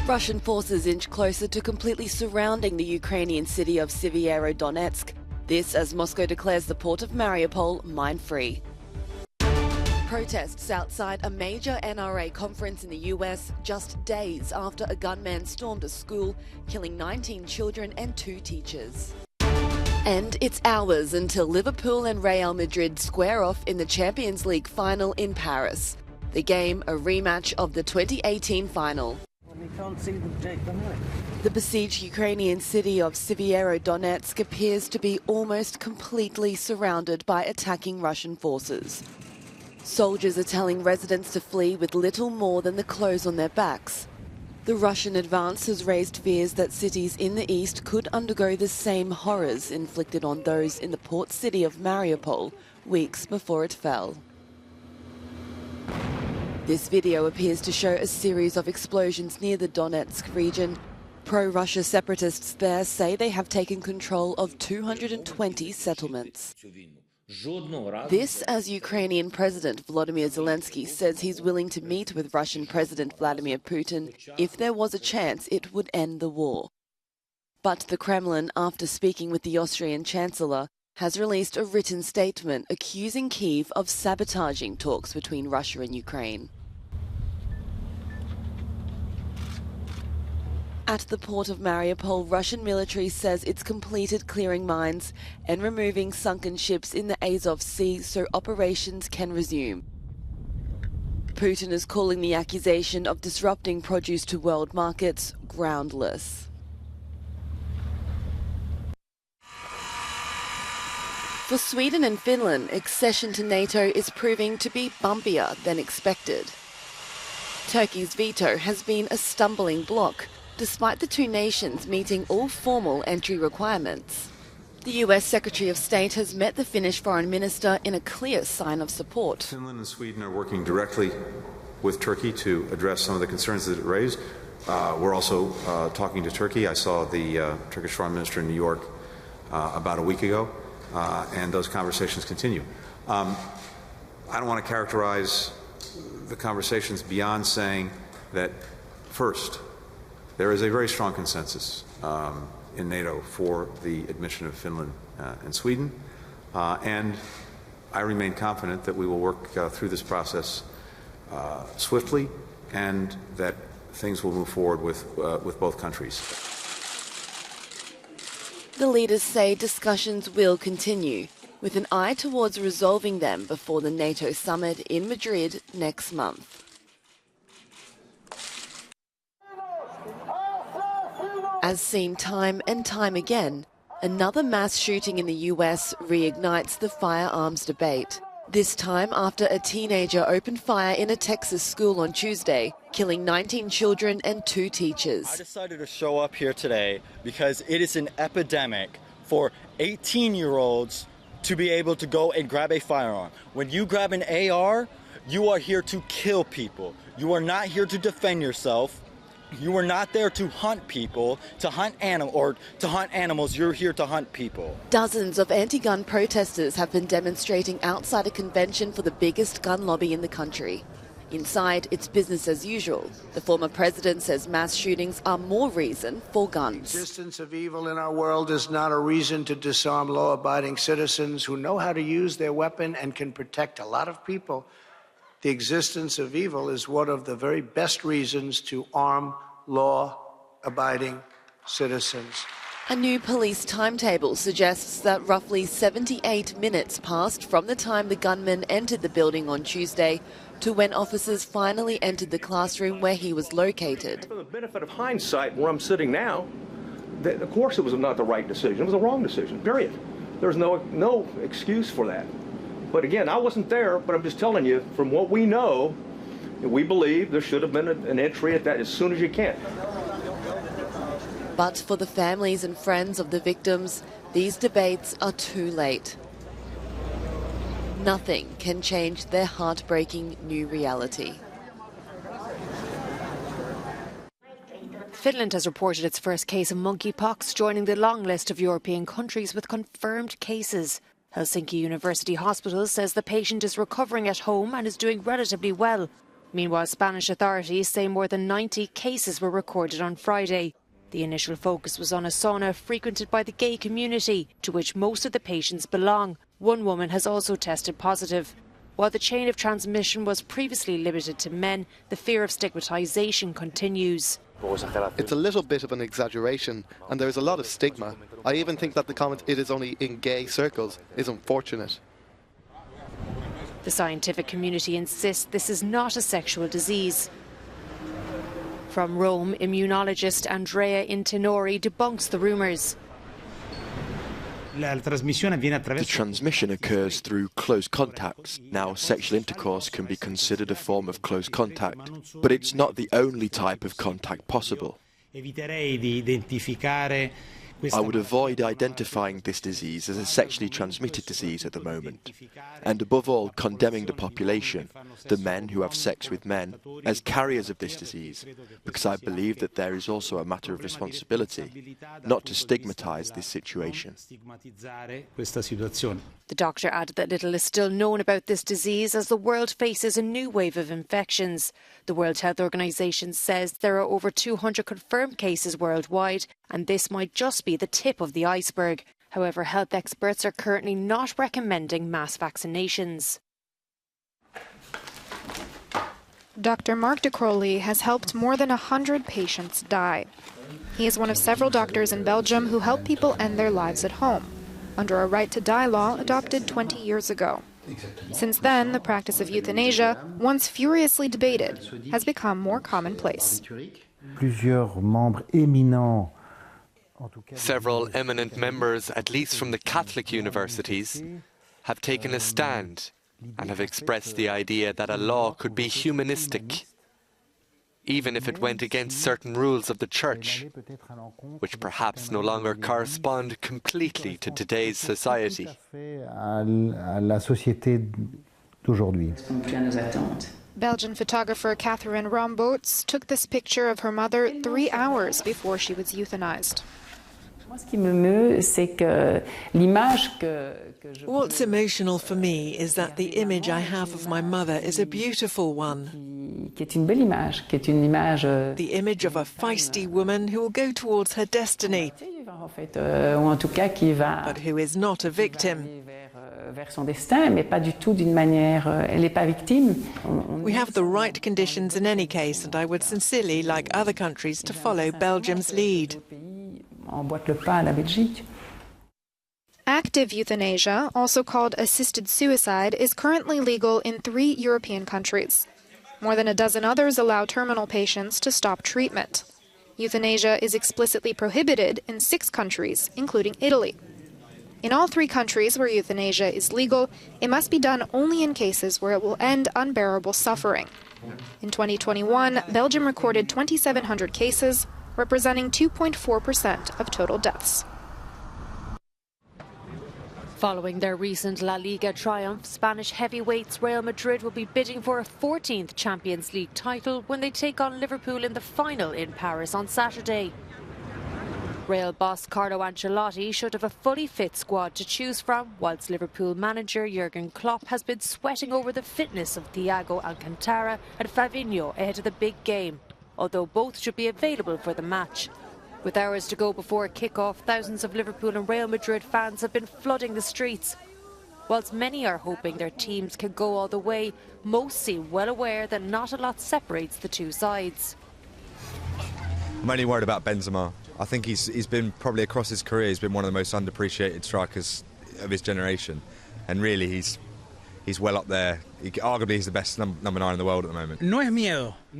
Russian forces inch closer to completely surrounding the Ukrainian city of Severodonetsk. This as Moscow declares the port of Mariupol mine-free. Protests outside a major NRA conference in the US just days after a gunman stormed a school, killing 19 children and 2 teachers. And it's hours until Liverpool and Real Madrid square off in the Champions League final in Paris. The game, a rematch of the 2018 final. The besieged Ukrainian city of Severodonetsk appears to be almost completely surrounded by attacking Russian forces. Soldiers are telling residents to flee with little more than the clothes on their backs. The Russian advance has raised fears that cities in the east could undergo the same horrors inflicted on those in the port city of Mariupol weeks before it fell. This video appears to show a series of explosions near the Donetsk region. Pro-Russia separatists there say they have taken control of 220 settlements. This as Ukrainian President Volodymyr Zelensky says he's willing to meet with Russian President Vladimir Putin if there was a chance it would end the war. But the Kremlin, after speaking with the Austrian Chancellor, has released a written statement accusing Kyiv of sabotaging talks between Russia and Ukraine. At the port of Mariupol, Russian military says it's completed clearing mines and removing sunken ships in the Azov Sea so operations can resume. Putin is calling the accusation of disrupting produce to world markets groundless. For Sweden and Finland, accession to NATO is proving to be bumpier than expected. Turkey's veto has been a stumbling block, despite the two nations meeting all formal entry requirements. The US Secretary of State has met the Finnish Foreign Minister in a clear sign of support. Finland and Sweden are working directly with Turkey to address some of the concerns that it raised. We're also talking to Turkey. I saw the Turkish Foreign Minister in New York about a week ago, and those conversations continue. I don't want to characterize the conversations beyond saying that, first, there is a very strong consensus in NATO for the admission of Finland and Sweden, and I remain confident that we will work through this process swiftly and that things will move forward with both countries. The leaders say discussions will continue, with an eye towards resolving them before the NATO summit in Madrid next month. As seen time and time again, another mass shooting in the US reignites the firearms debate. This time after a teenager opened fire in a Texas school on Tuesday, killing 19 children and 2 teachers. I decided to show up here today because it is an epidemic for 18-year-olds to be able to go and grab a firearm. When you grab an AR, you are here to kill people. You are not here to defend yourself. You are not there to hunt people, to hunt animals. You're here to hunt people. Dozens of anti-gun protesters have been demonstrating outside a convention for the biggest gun lobby in the country. Inside, it's business as usual. The former president says mass shootings are more reason for guns. The existence of evil in our world is not a reason to disarm law-abiding citizens who know how to use their weapon and can protect a lot of people. The existence of evil is one of the very best reasons to arm law-abiding citizens. A new police timetable suggests that roughly 78 minutes passed from the time the gunman entered the building on Tuesday to when officers finally entered the classroom where he was located. For the benefit of hindsight, where I'm sitting now, of course it was not the right decision. It was the wrong decision, period. There's no excuse for that. But again, I wasn't there, but I'm just telling you, from what we know, we believe there should have been an entry at that as soon as you can. But for the families and friends of the victims, these debates are too late. Nothing can change their heartbreaking new reality. Finland has reported its first case of monkeypox, joining the long list of European countries with confirmed cases. Helsinki University Hospital says the patient is recovering at home and is doing relatively well. Meanwhile, Spanish authorities say more than 90 cases were recorded on Friday. The initial focus was on a sauna frequented by the gay community, to which most of the patients belong. One woman has also tested positive. While the chain of transmission was previously limited to men, the fear of stigmatisation continues. It's a little bit of an exaggeration, and there is a lot of stigma. I even think that the comment, "it is only in gay circles," is unfortunate. The scientific community insists this is not a sexual disease. From Rome, immunologist Andrea Intinori debunks the rumours. The transmission occurs through close contacts. Now, sexual intercourse can be considered a form of close contact, but it's not the only type of contact possible. I would avoid identifying this disease as a sexually transmitted disease at the moment, and above all condemning the population, the men who have sex with men, as carriers of this disease, because I believe that there is also a matter of responsibility not to stigmatise this situation. The doctor added that little is still known about this disease as the world faces a new wave of infections. The World Health Organization says there are over 200 confirmed cases worldwide, and this might just be the tip of the iceberg. However, health experts are currently not recommending mass vaccinations. Dr. Mark de Crowley has helped more than 100 patients die. He is one of several doctors in Belgium who help people end their lives at home, under a right-to-die law adopted 20 years ago. Since then, the practice of euthanasia, once furiously debated, has become more commonplace. Several eminent members, at least from the Catholic universities, have taken a stand and have expressed the idea that a law could be humanistic, even if it went against certain rules of the Church, which perhaps no longer correspond completely to today's society. Belgian photographer Catherine Rombots took this picture of her mother 3 hours before she was euthanized. What's emotional for me is that the image I have of my mother is a beautiful one. The image of a feisty woman who will go towards her destiny, but who is not a victim. We have the right conditions in any case, and I would sincerely like other countries to follow Belgium's lead. Active euthanasia, also called assisted suicide, is currently legal in 3 European countries. More than a dozen others allow terminal patients to stop treatment. Euthanasia is explicitly prohibited in 6 countries, including Italy. In all 3 countries where euthanasia is legal, it must be done only in cases where it will end unbearable suffering. In 2021, Belgium recorded 2,700 cases, representing 2.4% of total deaths. Following their recent La Liga triumph, Spanish heavyweights Real Madrid will be bidding for a 14th Champions League title when they take on Liverpool in the final in Paris on Saturday. Real boss Carlo Ancelotti should have a fully fit squad to choose from, whilst Liverpool manager Jurgen Klopp has been sweating over the fitness of Thiago Alcantara and Fabinho ahead of the big game, although both should be available for the match. With hours to go before kick-off, thousands of Liverpool and Real Madrid fans have been flooding the streets. Whilst many are hoping their teams can go all the way, most seem well aware that not a lot separates the two sides. I'm only worried about Benzema. I think he's been, probably across his career, he's been one of the most underappreciated strikers of his generation. And really, he's well up there. Arguably, he's the best number 9 in the world at the moment.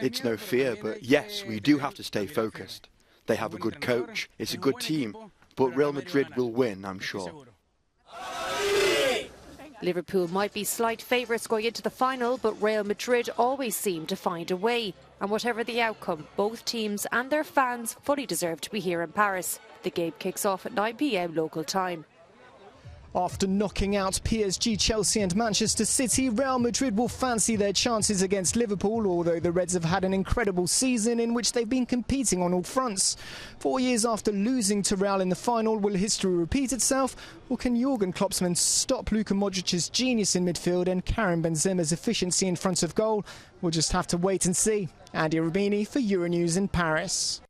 It's no fear, but yes, we do have to stay focused. They have a good coach, it's a good team, but Real Madrid will win, I'm sure. Liverpool might be slight favourites going into the final, but Real Madrid always seem to find a way. And whatever the outcome, both teams and their fans fully deserve to be here in Paris. The game kicks off at 9 p.m. local time. After knocking out PSG, Chelsea and Manchester City, Real Madrid will fancy their chances against Liverpool, although the Reds have had an incredible season in which they've been competing on all fronts. 4 years after losing to Real in the final, will history repeat itself, or can Jurgen Klopp's men stop Luka Modric's genius in midfield and Karim Benzema's efficiency in front of goal? We'll just have to wait and see. Andy Rubini for Euronews in Paris.